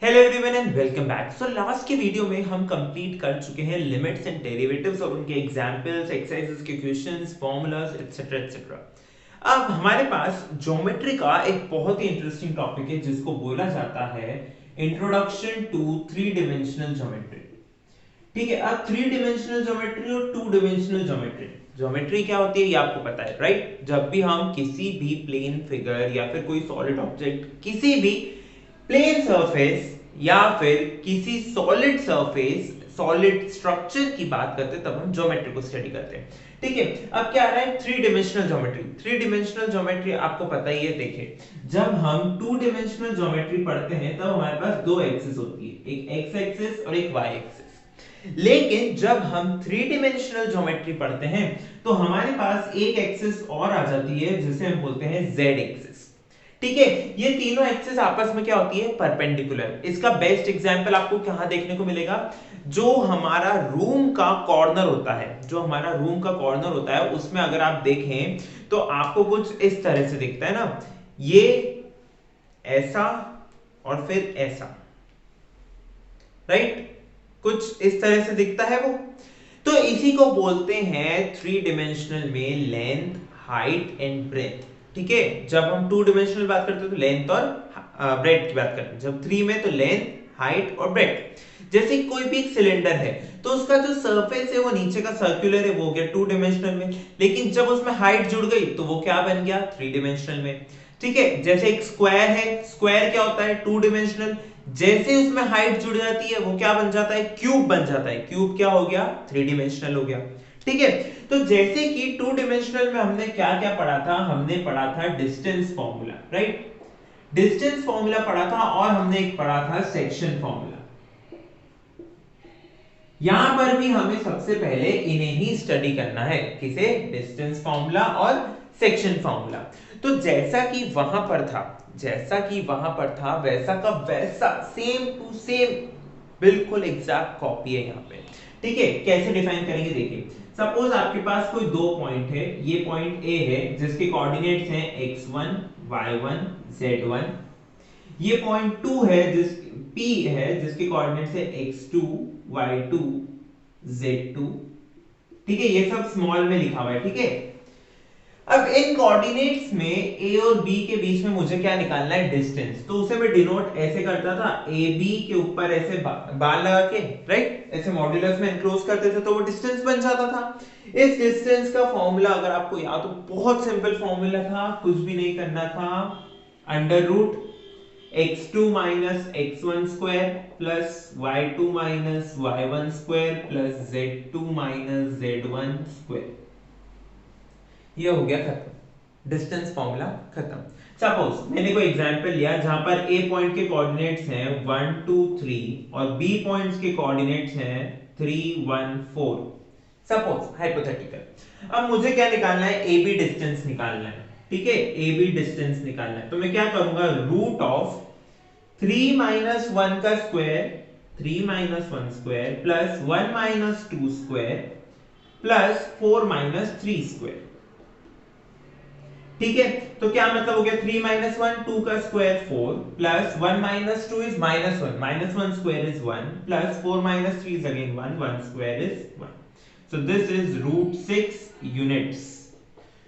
Hello everyone and welcome back. So last के video में हम कंप्लीट कर चुके हैं लिमिट्स एंड डेरिवेटिव्स और उनके एग्जांपल्स, एक्सरसाइजेस के क्वेश्चंस, फॉर्मूलाज एटसेट्रा एटसेट्रा। अब हमारे पास ज्योमेट्री का एक बहुत ही इंटरेस्टिंग टॉपिक है जिसको बोला जाता है introduction to three dimensional geometry. ठीक है, अब थ्री डिमेंशनल ज्योमेट्री और टू डिमेंशनल ज्योमेट्री। ज्योमेट्री क्या होती है ये आपको पता है, राइट? जब भी हम किसी भी प्लेन फिगर या फिर कोई सॉलिड ऑब्जेक्ट, किसी भी प्लेन सरफेस या फिर किसी सॉलिड सरफेस, सॉलिड स्ट्रक्चर की बात करते हैं तब हम ज्योमेट्री को स्टडी करते हैं। ठीक है, अब क्या आ रहा है? Three dimensional geometry. Three dimensional geometry आपको पता ही है। देखिए, जब हम टू डिमेंशनल ज्योमेट्री पढ़ते हैं तब हमारे पास दो एक्सिस होती है, एक एक्स एक्सिस और एक वाई एक्सिस। लेकिन जब हम थ्री डिमेंशनल ज्योमेट्री पढ़ते हैं तो हमारे पास एक एक्सिस और आ जाती है जिसे हम बोलते हैं जेड एक्सिस। ठीक है, ये तीनों एक्सिस आपस में क्या होती है? परपेंडिकुलर। इसका बेस्ट एग्जांपल आपको कहां देखने को मिलेगा? जो हमारा रूम का कॉर्नर होता है, जो हमारा रूम का कॉर्नर होता है उसमें अगर आप देखें तो आपको कुछ इस तरह से दिखता है ना, ये ऐसा और फिर ऐसा, राइट? कुछ इस तरह से दिखता है वो। तो इसी को बोलते हैं थ्री डिमेंशनल में लेंथ, हाइट एंड ब्रेथ। ठीक है, जब हम टू डिमेंशनल बात करते हैं तो लेंथ और ब्रेथ की बात करते हैं, जब थ्री में तो लेंथ, हाइट और ब्रेथ। जैसे कोई भी एक सिलेंडर है तो उसका जो सरफेस है वो नीचे का सर्कुलर है, वो हो गया टू डिमेंशनल में। लेकिन जब उसमें हाइट जुड़ गई तो वो क्या बन गया? थ्री डिमेंशनल में। ठीक है, जैसे एक स्क्वायर है, स्क्वायर क्या होता है? Two dimensional. जैसे उसमें हाइट जुड़ जाती है वो क्या बन जाता है? क्यूब बन जाता है। क्यूब क्या हो गया? थ्री डिमेंशनल हो गया। ठीक है, तो जैसे कि टू डिमेंशनल में हमने क्या क्या पढ़ा था? हमने पढ़ा था distance formula, right? Distance formula पढ़ा था और हमने एक पढ़ा था सेक्शन फॉर्मूला। यहां पर भी हमें सबसे पहले इन्हें ही स्टडी करना है। किसे? डिस्टेंस फॉर्मूला और सेक्शन फॉर्मूला। तो जैसा कि वहां पर था, जैसा कि वहां पर था वैसा का वैसा, सेम टू सेम, बिल्कुल एग्जैक्ट कॉपी है यहाँ पे। ठीक है, कैसे डिफाइन करेंगे? देखिए, सपोज आपके पास कोई दो पॉइंट है। ये पॉइंट ए है जिसके कोऑर्डिनेट्स हैं x1 y1 z1। ये पॉइंट 2 है जिस P है जिसके कोऑर्डिनेट्स है x2 y2 z2। ठीक है, ये सब स्मॉल में लिखा हुआ है। ठीक है, अब इन कोऑर्डिनेट्स में a और b के बीच में मुझे क्या निकालना है? डिस्टेंस। तो उसे मैं डिनोट ऐसे करता था, ए बी के ऊपर ऐसे बार लगा के, राइट? ऐसे मॉड्यूलस में एनक्लोज करते थे तो वो डिस्टेंस बन जाता था। इस डिस्टेंस का फॉर्मूला अगर आपको याद हो, बहुत सिंपल फॉर्मूला था, कुछ भी नहीं करना था। Under root x2 minus x1 square plus y2 minus y1 square plus z2 minus z1 square. ये हो गया खत्म, डिस्टेंस फॉर्मूला खत्म। सपोज मैंने कोई एग्जांपल लिया जहां पर a पॉइंट के कोऑर्डिनेट्स हैं 1 2 3 और b पॉइंट्स के कोऑर्डिनेट्स हैं 3 1 4। Suppose hypothetical. अब मुझे क्या निकालना है? ए बी डिस्टेंस निकालना है। ठीक है, ए बी डिस्टेंस निकालना है तो मैं क्या करूंगा? रूट ऑफ 3 माइनस 1 का square, 3 minus 1 square plus 1 minus 2 square plus 4 minus 3 square. ठीक है, तो क्या मतलब हो गया? 3 माइनस 1, 2 का square 4 plus 1 minus 2 is -1, -1 square is 1 plus 4 minus 3 is again 1, 1 square is 1। So this is root 6 units.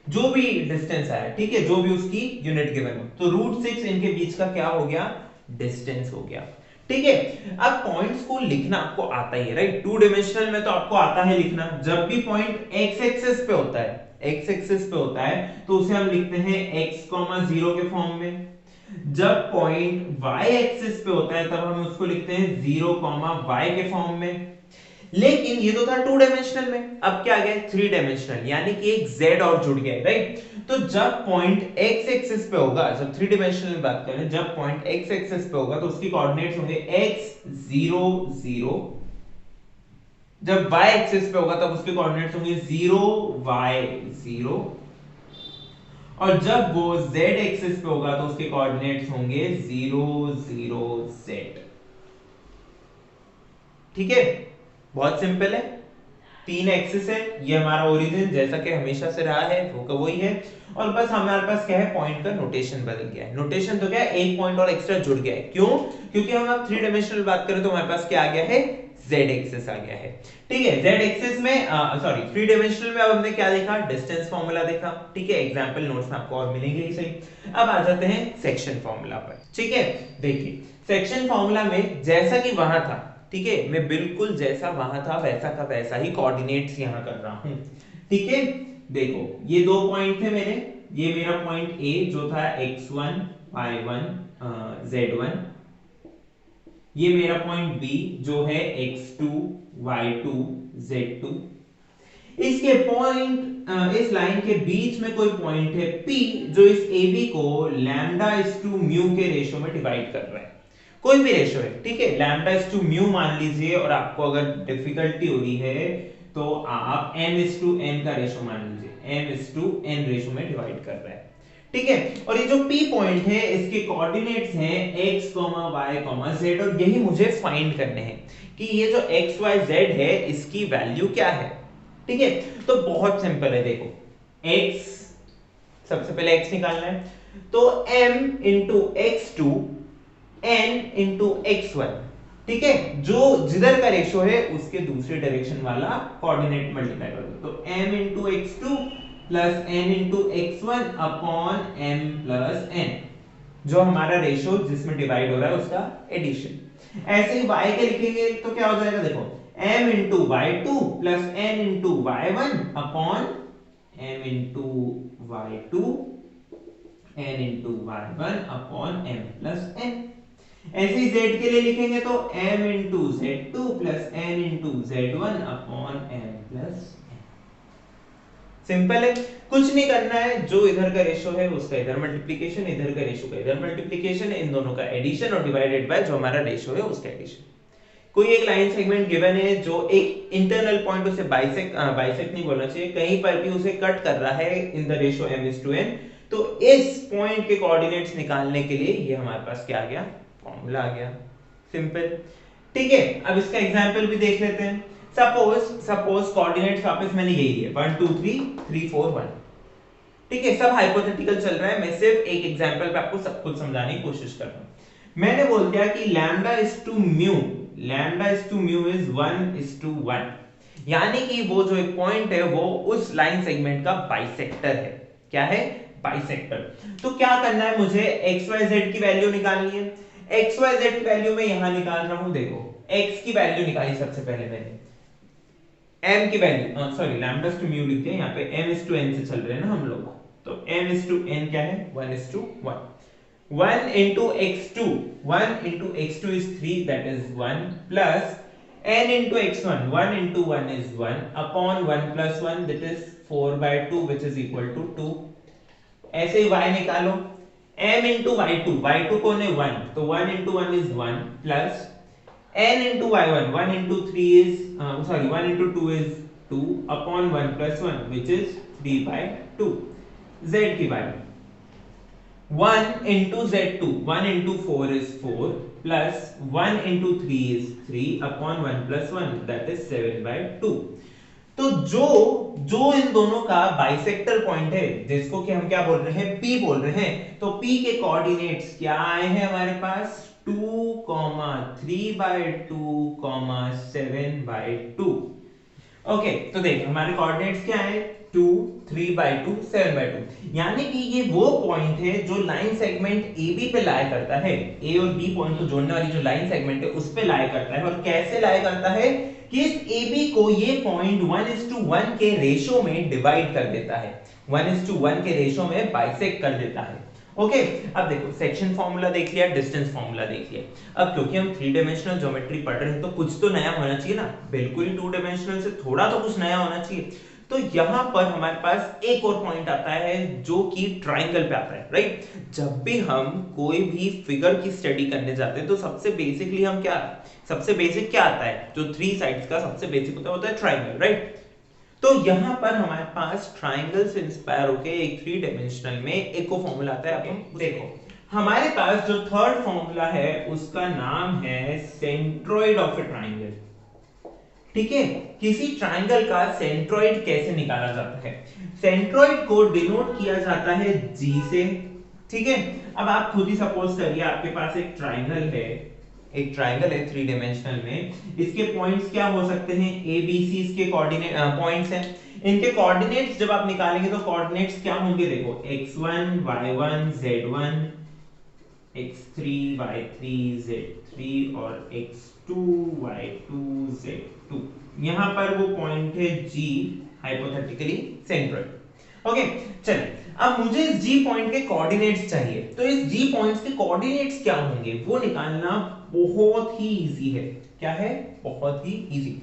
जो भी डिस्टेंस आया, ठीक है, जो भी उसकी यूनिट गिवन हो, तो रूट 6 इनके बीच का क्या हो गया? डिस्टेंस हो गया। ठीक है, अब पॉइंट्स को लिखना आपको आता ही है, राइट? टू डिमेंशनल में तो आपको आता है लिखना। जब भी पॉइंट एक्स एक्सिस पे होता है, एक्स एक्सिस पे होता है तो उसे हम लिखते हैं x, 0 के फॉर्म में। जब पॉइंट y एक्सिस पे होता है तब हम उसको लिखते हैं 0, y के फॉर्म में। लेकिन ये तो था टू डायमेंशनल में, अब क्या आ गया? थ्री डायमेंशनल, यानी कि एक z और जुड़ गया, राइट? तो जब पॉइंट x एक्सिस पे होगा, जब थ्री डायमेंशनल में बात करें, जब पॉइंट x एक्सिस पे होगा तो उसकी कोऑर्डिनेट्स होंगे x 0 0। जब y एक्सिस पे होगा तब उसके कोऑर्डिनेट्स होंगे 0 y 0। और जब वो z एक्सिस पे होगा तो उसके कोऑर्डिनेट्स होंगे 0 0 z। ठीक है, बहुत सिंपल है। 3 एक्सिस है, ये हमारा ओरिजिन जैसा कि हमेशा से रहा है वो का वही है, और बस हमारे पास क्या है, पॉइंट का नोटेशन बदल गया है। नोटेशन तो क्या है, एक पॉइंट और एक्स्ट्रा जुड़ गया है। क्यों? क्योंकि हम अब 3 डायमेंशनल बात करें तो हमारे पास क्या आ गया है, z एक्सिस आ गया है। ठीक है, z एक्सिस में सॉरी 3 डायमेंशनल में अब हमने क्या देखा, डिस्टेंस फार्मूला देखा। ठीक है, एग्जांपल नोट्स में आपको और मिलेंगे ही सही। अब आ जाते हैं सेक्शन फार्मूला पर। ठीक है, देखिए सेक्शन फार्मूला में जैसा कि वहां था, ठीक है, मैं बिल्कुल जैसा वहां था वैसा का वैसा ही कोऑर्डिनेट्स यहां कर रहा हूं। ठीक है, देखो ये 2 पॉइंट थे मेरे, ये मेरा पॉइंट ए जो था x1 y1 z1, ये मेरा पॉइंट बी जो है x2 y2 z2। इसके पॉइंट इस लाइन के बीच में कोई पॉइंट है P जो इस AB को लैम्डा इज टू म्यू के रेशियो में डिवाइड कर रहा है। कोई भी रेशियो है, ठीक है, लैम्डा इज टू म्यू मान लीजिए, और आपको अगर डिफिकल्टी हो रही है तो आप m इज टू n का रेशियो मान लीजिए, m is to n ratio में डिवाइड कर रहा है। ठीक है, और ये जो P पॉइंट है इसके कोऑर्डिनेट्स हैं x, y, z, और यही मुझे फाइंड करने हैं कि ये जो x, y, z है इसकी वैल्यू क्या है। ठीक है, तो बहुत सिंपल है, देखो x, सबसे पहले x निकालना है, तो m into x2 n into x1। ठीक है, जो जिधर का रेशियो है उसके दूसरे डायरेक्शन वाला कोऑर्डिनेट मल्टीप्लाई कर दो, तो m into x2 plus n into x1 upon m plus n, जो हमारा रेशियो जिसमें डिवाइड हो रहा है उसका एडिशन। ऐसे ही y के लिखेंगे तो क्या हो जाएगा, देखो m into y2 plus n into y1 upon m into y2 n into y1 upon m plus n। ऐसे ही z के लिए लिखेंगे तो m into z2 plus n into z1 upon m plus n। Simple है, कुछ नहीं करना है, जो इधर का रेशियो है उसका इधर मल्टीप्लिकेशन, इधर का रेशियो का इधर मल्टीप्लिकेशन, इन दोनों का एडिशन और डिवाइडेड बाय जो हमारा रेशियो है उसका एडिशन। कोई एक लाइन सेगमेंट गिवन है जो एक इंटरनल पॉइंट उसे बाइसेक्ट नहीं बोलना चाहिए, कहीं पर भी उसे कट कर रहा है इन द रेशियो m:n, तो इस पॉइंट के कोऑर्डिनेट्स निकालने के लिए ये हमारे पास क्या आ गया, फॉर्मूला आ गया। सिंपल। ठीक है, अब इसका एग्जांपल भी देख लेते हैं। सपोज कोऑर्डिनेट्स वापस मैंने यही दिए 1 2 3 3 4 1। ठीक है, सब हाइपोथेटिकल चल रहा है, मैं सिर्फ एक एग्जांपल पे आपको सब कुछ समझाने की कोशिश कर रहा हूं। मैंने बोल दिया कि lambda is to mu is 1:1, यानी कि वो जो एक पॉइंट है वो उस लाइन सेगमेंट का बाइसेक्टर है। क्या है, बाइसेक्टर। तो क्या करना है, मुझे xyz की वैल्यू निकालनी है। xyz की वैल्यू मैं यहां निकाल रहा हूं, देखो x की वैल्यू निकाली सबसे पहले मैंने, m की value sorry lambda is to mu लिखते हैं, यहां पे m इज टू n से चल रहे हैं ना हम लोग, तो m इज टू n क्या है, 1:1। 1 into x2, 1 into x2 is 3, that is 1, plus n into x1, 1 into 1 is 1 upon 1 plus 1, that is 4/2, which is equal to 2। ऐसे ही y निकालो, m into y2 कौन है, 1, तो 1 into 1 is 1 plus n into y1, 1 into 3 is 1 into 2 is 2 upon 1 plus 1, which is 3/2। z की value 1 into z2, 1 into 4 is 4 plus 1 into 3 is 3 upon 1 plus 1, that is 7/2। तो जो इन दोनों का bisector point है, जिसको कि हम क्या बोल रहे हैं, P बोल रहे हैं, तो P के कोऑर्डिनेट्स क्या आए हैं हमारे पास, 2, 3/2, 7/2। ओके, तो देख हमारे कोऑर्डिनेट्स क्या है, 2, 3/2, 7/2, यानी कि ये वो पॉइंट है जो लाइन सेगमेंट AB पे लाया करता है, A और B पॉइंट को जोड़ने वाली जो लाइन सेगमेंट है उस पे लाया करता है। और कैसे लाया करता है कि इस AB को ये पॉइंट 1:1 के रेशियो में डिवाइड कर देता है, 1:1 के रेशियो में बाइसेक्ट कर देता है। ओके, अब देखो सेक्शन फार्मूला देख लिया, डिस्टेंस फार्मूला देख लिया। अब क्योंकि हम 3 डायमेंशनल ज्योमेट्री पढ़ रहे हैं तो कुछ तो नया होना चाहिए ना, बिल्कुल ही 2 डायमेंशनल से थोड़ा तो कुछ नया होना चाहिए। तो यहां पर हमारे पास एक और पॉइंट आता है जो कि ट्रायंगल पे आता है, राइट। जब भी हम कोई भी फिगर की स्टडी करने जाते हैं तो सबसे बेसिक क्या आता है, जो 3 साइड्स का सबसे बेसिक होता है ट्रायंगल, राइट। तो यहां पर हमारे पास ट्रायंगल से इंस्पायर होके एक 3 डायमेंशनल में एक को फॉर्मूला आता है। देखो हमारे पास जो थर्ड फॉर्मूला है उसका नाम है सेंट्रोइड ऑफ ए ट्रायंगल। ठीक है, किसी ट्राइंगल का सेंट्रोइड कैसे निकाला जाता है? सेंट्रोइड को डिनोट किया जाता है G से। ठीक है, अब आप खुद ही सपोज करिए आपके पास एक ट्राइंगल है, एक ट्राइंगल है 3 डायमेंशनल में, इसके पॉइंट्स क्या हो सकते हैं? ए बी सी इसके कोऑर्डिनेट पॉइंट्स हैं। इनके कोऑर्डिनेट्स जब आप निकालेंगे तो कोऑर्डिनेट्स क्या होंगे? देखो x1 y1 z1 x3 y3 z3 और x2 y2 z2। यहां पर वो पॉइंट है G, हाइपोथेटिकली सेंट्रोइड। ओके, चलिए अब मुझे इस G पॉइंट के कोऑर्डिनेट्स चाहिए, तो इस G पॉइंट्स के कोऑर्डिनेट्स क्या होंगे वो निकालना बहुत ही इजी है। क्या है? बहुत ही इजी।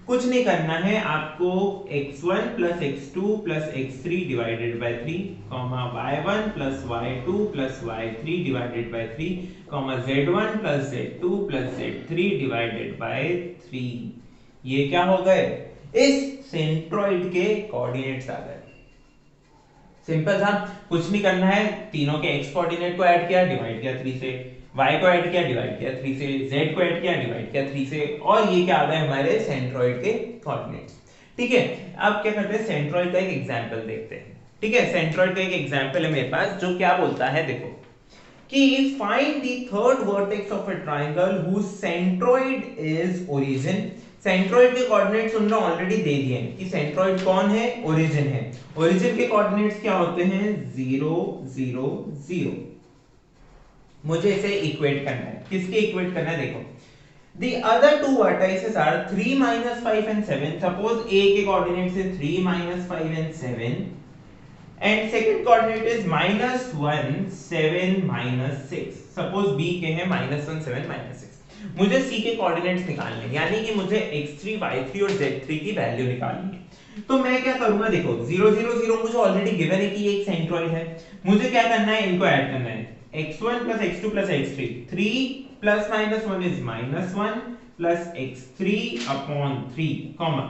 कुछ नहीं करना है आपको, x1 plus x2 plus x3 divided by 3, y1 plus y2 plus y3 divided by 3, z1 plus z2 plus z3 divided by 3। ये क्या हो गए? इस सेंट्रोइड के कोऑर्डिनेट्स आ गए। सिंपल था, कुछ नहीं करना है, तीनों के x कोऑर्डिनेट को ऐड किया, डिवाइड किया 3 से, y को ऐड किया, डिवाइड किया 3 से, z को ऐड किया, डिवाइड किया 3 से, और ये क्या आ गए हमारे सेंट्रोइड के कोऑर्डिनेट्स। ठीक है, अब क्या करते हैं, सेंट्रोइड का एक एग्जांपल देखते हैं। ठीक है, सेंट्रोइड का एक एग्जांपल है मेरे पास, जो क्या बोलता है, देखो कि find the third vertex of a triangle whose centroid is origin. Centroid के कोऑर्डिनेट्स उन्होंने ऑलरेडी दे दिए हैं कि सेंट्रोइड कौन है? ओरिजिन है। ओरिजिन के कोऑर्डिनेट्स क्या होते हैं? 0 0 0। मुझे इसे इक्वेट करना है। किसके इक्वेट करना है? देखो, the other two vertices are 3 minus 5 and 7. Suppose A के coordinates है 3 minus 5 and 7 and second coordinate is -1 7 minus 6. Suppose B के हैं -1 7 minus 6. मुझे C के कोऑर्डिनेट्स निकालने हैं, यानी कि मुझे x3 y3 और z3 की वैल्यू निकालनी है। तो मैं क्या करूंगा, देखो 0 0 0 मुझे ऑलरेडी गिवन है कि ये एक सेंट्रोइड है। मुझे क्या करना है, इनको ऐड करना है, x1 plus x2 plus x3, 3 plus minus 1 is -1 plus x3 upon 3, comma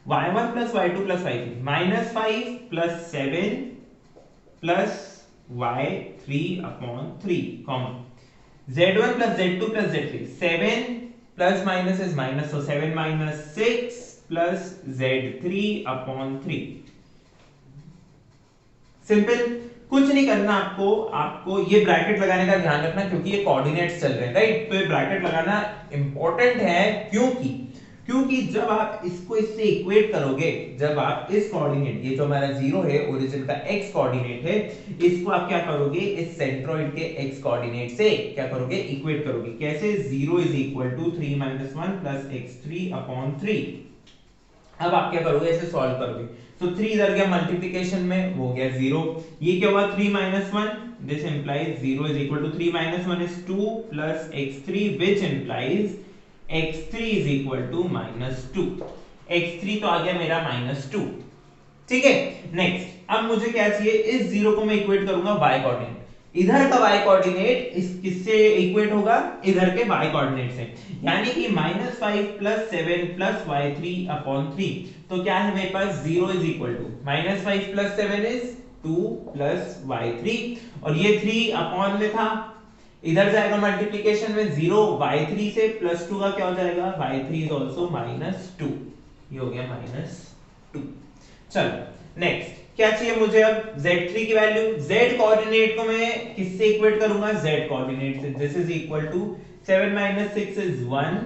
y1 plus y2 plus y3, -5 plus 7 plus y3 upon 3, comma z1 plus z2 plus z3, 7 plus minus is minus, so 7 minus 6 plus z3 upon 3। Simple, कुछ नहीं करना आपको ये bracket लगाने का ध्यान रखना, क्योंकि ये कोऑर्डिनेट्स चल रहे हैं, राइट? तो ये ब्रैकेट लगाना इंपॉर्टेंट है, क्योंकि जब आप इसको इससे इक्वेट करोगे, जब आप इस कोऑर्डिनेट, ये जो हमारा 0 है ओरिजिन का x कोऑर्डिनेट है, इसको आप क्या करोगे, इस सेंट्रोइड के x कोऑर्डिनेट से क्या करोगे, इक्वेट करोगे। कैसे? 0 is equal to 3 minus 1 plus x3 upon 3। अब आप क्या करोगे, इसे सॉल्व करोगे, तो 3 इधर गया मल्टीप्लिकेशन में, वो हो गया 0। ये क्या हुआ, 3 minus 1, this implies 0 is equal to 3 minus 1 is 2 plus x3, which implies x3 is equal to -2। x3 तो आ गया मेरा -2। ठीक है, नेक्स्ट अब मुझे क्या चाहिए, इस 0 को मैं इक्वेट करूंगा y कोऑर्डिनेट। इधर का y कोऑर्डिनेट इस किससे इक्वेट होगा, इधर के y कोऑर्डिनेट से, यानी कि -5 plus 7 plus y3 upon 3। तो क्या है मेरे पास, 0 is equal to -5 plus 7 is 2 plus y3, और ये 3 अपॉन में था, इधर जाएगा मल्टीप्लिकेशन में 0, y3 से +2 का क्या हो जाएगा, y3 is also -2, ये हो गया -2। चलो नेक्स्ट क्या चाहिए मुझे, अब z3 की वैल्यू। z कोऑर्डिनेट को मैं किससे इक्वेट करूंगा, z कोऑर्डिनेट से। This is equal to 7 - 6 is 1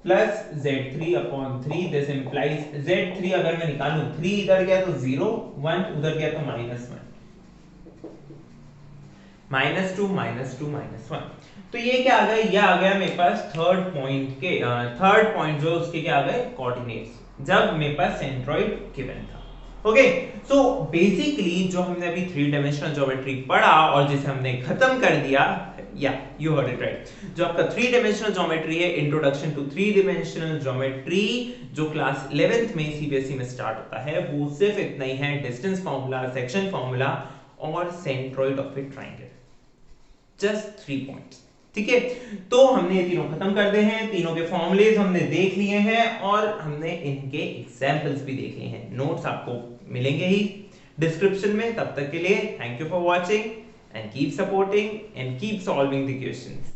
plus z3 upon 3। This implies z3 अगर मैं निकालूं, 3 इधर गया तो 0, 1 उधर गया तो -1, -2 -2 -1। तो ये क्या आ गया, ये आ गया मेरे पास थर्ड पॉइंट जो उसके क्या आ गए, कोऑर्डिनेट्स, जब मेरे पास सेंट्रोइड गिवन था। ओके, सो बेसिकली जो हमने अभी 3 डायमेंशनल ज्योमेट्री पढ़ा और जिसे हमने खत्म कर दिया, या यू हर्ड इट राइट, जो आपका 3 डायमेंशनल ज्योमेट्री है, इंट्रोडक्शन टू 3 डायमेंशनल ज्योमेट्री, जो क्लास 11th में सीबीएसई में स्टार्ट होता है, वो सिर्फ इतना ही है, डिस्टेंस फार्मूला, सेक्शन फार्मूला और centroid of A triangle, just 3 points. ठीक है, तो हमने ये तीनों खत्म कर दिए हैं, तीनों के फॉर्मूलेज हमने देख लिए हैं और हमने इनके एग्जांपल्स भी देख लिए हैं। नोट्स आपको मिलेंगे ही डिस्क्रिप्शन में। तब तक के लिए thank you for watching and keep supporting and keep solving the questions.